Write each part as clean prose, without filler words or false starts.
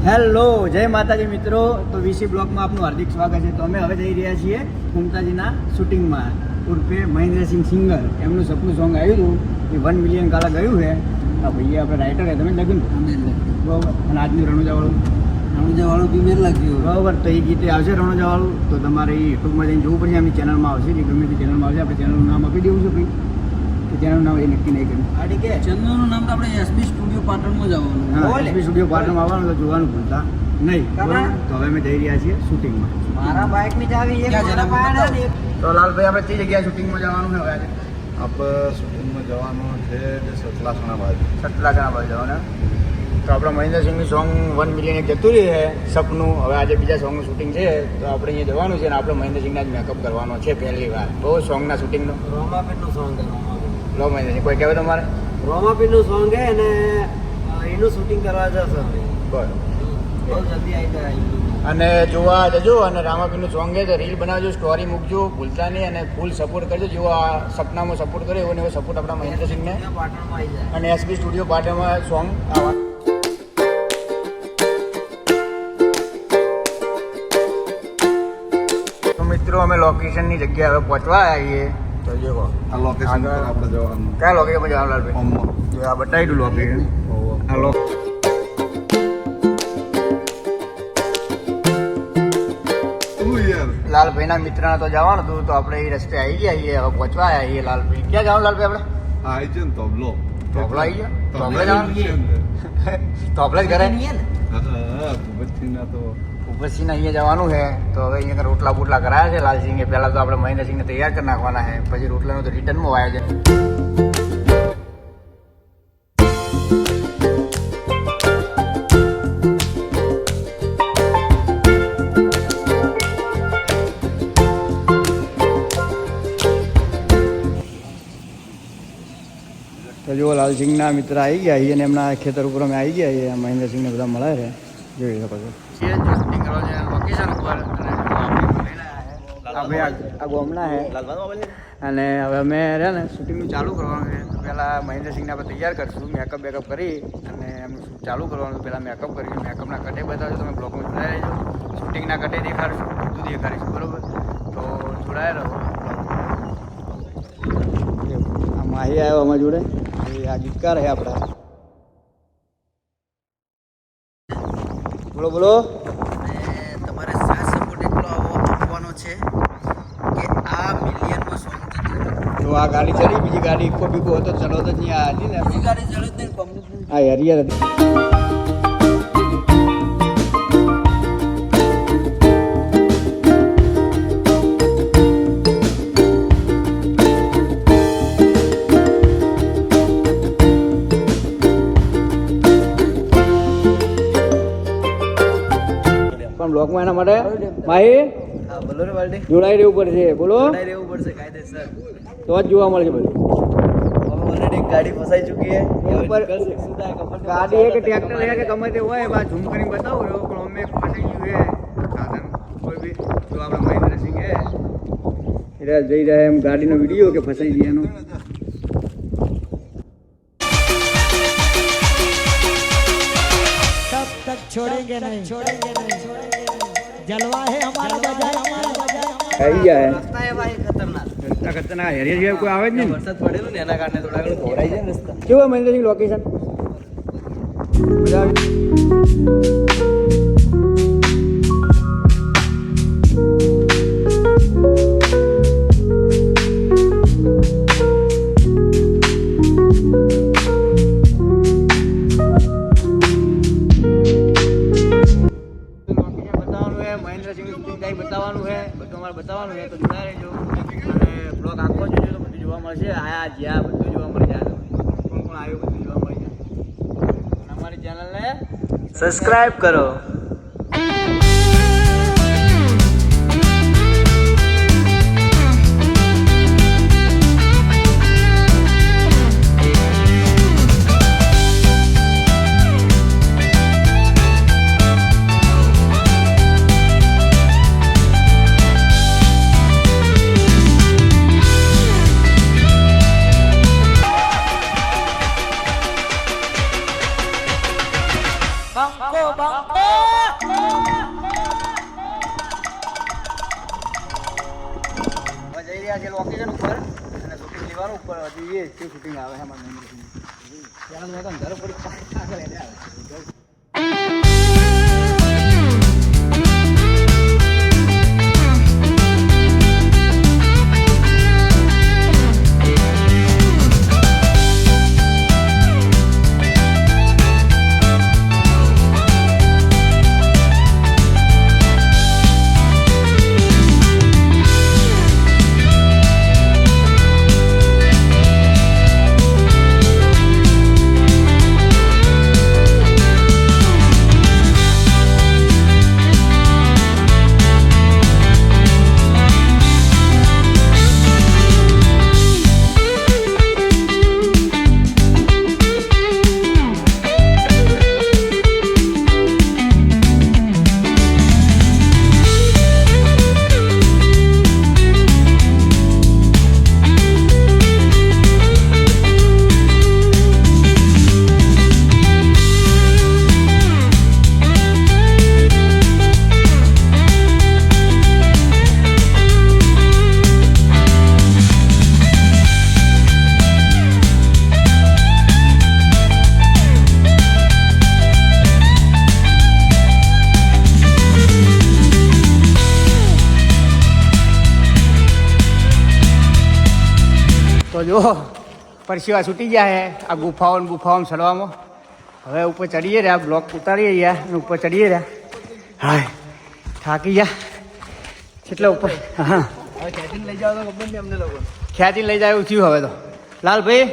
Hello, જય માતાજી મિત્રો. તો વીસી બ્લોગમાં આપનું હાર્દિક સ્વાગત છે. તો અમે હવે જઈ રહ્યા છીએ મમતાજીના શૂટિંગમાં, ઉર્ફે મહેન્દ્રસિંહ સિંગર. એમનું સપનું સોંગ આવ્યું હતું એ 1 મિલિયન કાલા ગયું છે. આ ભાઈએ આપણે રાઇટર છે, તમે લગ્ન બરાબર. અને આજનું રણુજાવાળું બી મેં લખ્યું બરાબર. તો એ ગીતે આવશે રણુજાવાળું. તો તમારે એ યુટ્યુબમાં જઈને જોવું પડશે. એમની ચેનલમાં આવશે, જે ગમે તે ચેનલમાં આવશે. આપણે ચેનલનું નામ આપી દેવું છે ભાઈ, કે ચેનલનું નામ એ નક્કી નહીં કર્યું. આ ઠીક છે, ચેનલનું નામ તો આપણે એસબી સ્ટુડિયો પાટણમાં જવાનું. હા, એસબી સ્ટુડિયો પાટણમાં આવવાનું, તો જોવાનું ભૂલતા નહીં. તો હવે અમે જઈ રહ્યા છીએ શૂટિંગમાં. મારા બાઇકની ચાવી તો લાલભાઈ, આપણે કઈ જગ્યાએ શૂટિંગમાં જવાનું છે હવે આજે? આપણે શૂટિંગમાં જવાનું છે સતલાસણા બાજુ. સતલાસણા બાજુ જવાનું. તો આપણા મહેન્દ્રસિંહનું સોંગ 1 મિલિયન એક જતું રહ્યું છે સપનું. હવે આજે બીજા સોંગનું શૂટિંગ છે, તો આપણે અહીંયા જવાનું છે. અને આપણે મહેન્દ્રસિંહના જ મેકઅપ કરવાનો છે પહેલી વાર. બહુ સોંગના શૂટિંગનું રોમાપીરનું સોંગ છે. લો મહેન્દ્રસિંહ, કોઈ કહેવાય તમારે? રોમાપીરનું સોંગ છે અને એનું શૂટિંગ કરવા જશે. બરાબર, બહુ જલ્દી આવી જાય. અને જોવા જજો. અને રામાપીરનું સોંગ છે તો રીલ બનાવજો, સ્ટોરી મૂકજો, ભૂલતા નહીં. અને ફૂલ સપોર્ટ કરજો. જેવો આ સપનામાં સપોર્ટ કર્યો એવો ને એવો સપોર્ટ આપણા મહેન્દ્રસિંહને અને એસબી સ્ટુડિયો પાટણમાં સોંગ આવવા. તો મિત્રો, અમે લોકેશનની જગ્યાએ હવે પહોંચવા આવીએ. તો જો આ લોકેશન પર આપણે જવાનું. કયા લોકેશન પર જવાનું લાલભાઈ? જો આ બતાવી દઉં લોકેશન. આ લાલભાઈના મિત્રના તો જવાનું હતું, તો આપણે એ રસ્તે આવી ગયા છીએ. હવે પહોંચવા આવ્યા છીએ લાલભાઈ. ક્યાં જવાનું લાલભાઈ આપણે? આવી છે ને તબલો. તબલો આવી ગયા? તબલે જવાનું? તબલે જ ઘરે ભૂપતસિંહના તો ભૂપતસિંહને અહીંયા જવાનું છે. તો હવે અહીંયા રોટલા બોટલા કરાયા છે લાલસિંહે. પહેલાં તો આપણે મહેન્દ્રસિંહને તૈયાર કરી નાખવાના છે, પછી રોટલાનું તો રિટર્નમાં વાયા છે. તો જો લાલસિંહના મિત્ર આવી ગયા છીએ અને એમના ખેતર ઉપર અમે આવી ગયા છીએ. મહેન્દ્રસિંહને બધા મળે છે, જોઈ શકો છો. શૂટિંગ કરવા છે લોકેશન ઉપર. અને આ ગોમના છે અને હવે અમે રહે ને શૂટિંગનું ચાલુ કરવાનું છે. તો પહેલાં મહેન્દ્રસિંહને આપણે તૈયાર કરીશું, મેકઅપ બેકઅપ કરી અને એમનું ચાલુ કરવાનું. પહેલાં મેકઅપ કરીશું, મેકઅપના કટે બતાવજો. તમે બ્લોગમાં જોડાયા રહેજો. શૂટિંગના કટે દેખાડીશું, બધું દેખાડીશું બરાબર. તો જોડાયા રહો. આ માહી આવ્યો અમારી જોડે, આ ગીતકાર છે આપણા. બોલો બોલો. તમારે સાથ સપોર્ટ એટલો આપવાનો છે કે આ મિલિયનમાં સોંગ તો આ ગાડી ચડી, બીજી ગાડી ઇકો બીકો હતો ચલો તો અહીંયા હતી ને. બીજી ગાડી ચડે જ નહીં, પબ્લિક હા હરિયર હતી. બ્લોકમાં એના માટે માહી જોડાઈ રહેવું પડશે. બોલો, રહેવું પડશે કાયદેસર, તો જ જોવા મળશે બધું. ઓલરેડી એક ગાડી ફસાઈ ચૂકી છે. ગાડી કે ટ્રેક્ટર છે કે ગમે તે હોય, બા ઝૂમ કરીને બતાવો રહ્યો. પણ અમે ફસાઈ ગયું છે સાધન કોઈ બી. જો આપણા મહેન્દ્રસિંહ છે એટલે જઈ રહ્યા એમ ગાડીનો વિડીયો કે ફસાઈ ગઈ એનો. तब तक छोड़ेंगे नहीं, छोड़ेंगे नहीं, छोड़ेंगे नहीं. जलवा है हमारा, बजाए हमारा, बजाए हमारा. આવી ગયા હે રસ્તા એવા એ ખતરનાક. રસ્તા ખતરનાક હેરિયા સિવાય કોઈ આવે જ નહીં. વરસાદ પડેલો ને એના કારણે થોડા ઘણું ઘોડાઈ જાય ને રસ્તા. કેવું મહેન્દ્રસિંહ લોકેશન? મજા આવી? બતાવવાનું છે, બધું અમારે બતાવવાનું છે. તો જોડા રહેજો અને બ્લોગ આખો જોજો તો બધું જોવા મળશે. આયા જ્યાં બધું જોવા મળી જાય. કોણ કોણ આવ્યું બધું જોવા મળી જાય. અને અમારી ચેનલને સબસ્ક્રાઇબ કરો. હવે જઈ રહ્યા છે લોકેશન ઉપર અને શૂટિંગ લેવાનું ઉપર હજી એ શું શૂટિંગ આવે છે અમારા મહેન્દ્રસિંહ ત્યાં મેં ઘર પડી આગળ એને આવે તો જો પરસીવા છૂટી ગયા છે આ ગુફાઓમાં ચડવામાં હવે ઉપર ચડીએ રહ્યા બ્લોક ઉતારીએ રહ્યા અને ઉપર ચડીએ રહ્યા હાય થાકી ગયા કેટલા ઉપર હા હવે ખેંચીને લઈ જાવ તો ખબર નહીં અમને લોકો ખેંચીને લઈ જાય એવું થયું હવે તો લાલભાઈ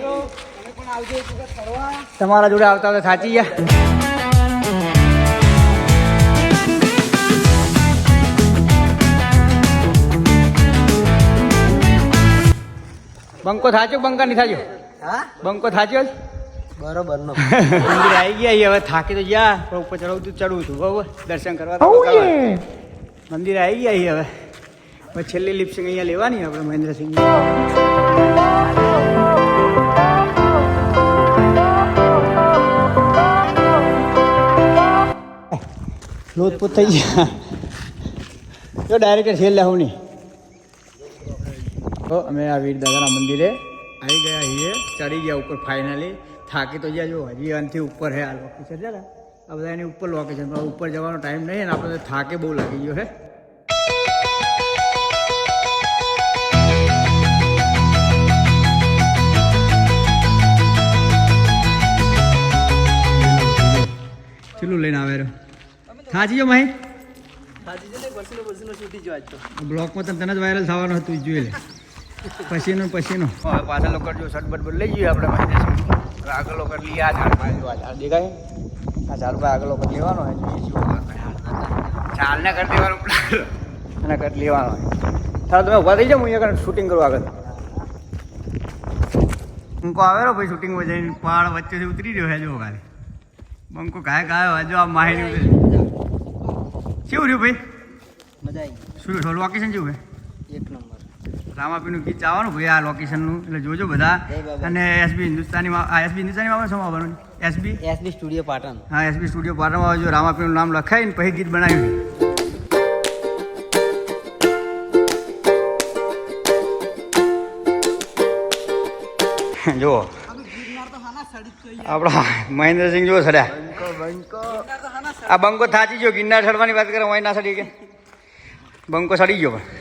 તમારા જોડે આવતા હતા થાચી ગયા બંકો થાચ્યો બંકા નહીં થાચ્યો હા બંકો થાચ્યો જ બરોબર નો મંદિર આવી ગયા હવે થાકી તો ગયા પણ ઉપર ચડવું છું બરોબર દર્શન કરવા તો મંદિર આવી ગયા હવે હવે છેલ્લી લિપસિંગ અહીંયા લેવાની આપણે મહેન્દ્રસિંહ લોથપોત થઈ ગયા જો ડાયરેક્ટ છેલ્લે હું નહીં તો અમે આ વીર દાદાના મંદિરે આવી ગયા છીએ ચડી ગયા ઉપર ફાઇનલી થાકી તો ગયા જો હજી અંતથી ઉપર છે આ લોકેશન છે ને આ બધા એની ઉપર લોકેશન પણ ઉપર જવાનો ટાઈમ નહીં ને આપણે થાકે બહુ લાગી ગયો છે ચેલું લઈને આવે થાચી જો માહી બ્લોકમાં તને જ વાયરલ થવાનું હતું જોઈ લે પછીનો હવે પાછળ લોકો જો શર્ટ બટ લઈ જઈએ આપણે મહેન્દ્રસિંહ આગળ લોકો લઈએ આ ઝાડ દેખાય આ ઝાડ પર આગળ લોકો લેવાનો હોય ચાલને કરી દેવાનું અને કરી લેવાનો હોય તારે તમે ઉભા થઈ જાઓ હું અહીંયા શૂટિંગ કરું આગળ બંકો આવેલો ભાઈ શૂટિંગમાં જઈને પહાડ વચ્ચેથી ઉતરી રહ્યો છે જો ખાલી બંકો ગાયો જો આ માહિતી કેવું રહ્યું ભાઈ મજા આવી શું લોકેશન કેવું છે એક નંબર રામાપીનું ગીત આવવાનું ભાઈ આ લોકેશનનું એટલે જોજો બધા અને એસબી હિન્દુસ્તાનીમાં શું આવવાનું એસબી સ્ટુડિયો પાટણ હા એસબી સ્ટુડિયો પાટણમાં આવજો રામાપીનું નામ લખાઈને પછી ગીત બનાવ્યું જુઓ આપણા મહેન્દ્રસિંહ જુઓ સડ્યા આ બંકો થાચી ગયો ગિરનાર ચડવાની વાત કરે હોય ના સડી કે બંકો સડી ગયો પણ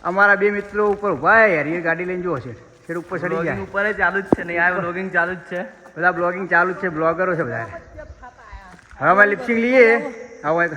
અમારા બે મિત્રો ઉપર ઉભા યાર એ ગાડી લઈને જુઓ છે ફેર ઉપર ચડી જાય ઉપર ચાલુ જ છે નહીં આ બ્લોગિંગ ચાલુ જ છે બધા બ્લોગિંગ ચાલુ જ છે બ્લોગરો છે બધા હવે અમે લિપસિંગ લઈએ હવે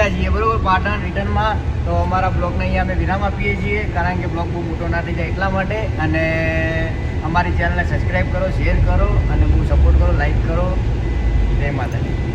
રહ્યા છીએ બરોબર પાટણ રિટર્નમાં. તો અમારા બ્લોગને અહીંયા અમે વિરામ આપીએ છીએ કારણ કે બ્લોગ બહુ મોટો ના થઈ જાય એટલા માટે. અને અમારી ચેનલને સબસ્ક્રાઈબ કરો, શેર કરો અને બહુ સપોર્ટ કરો, લાઈક કરો. જય માતાજી.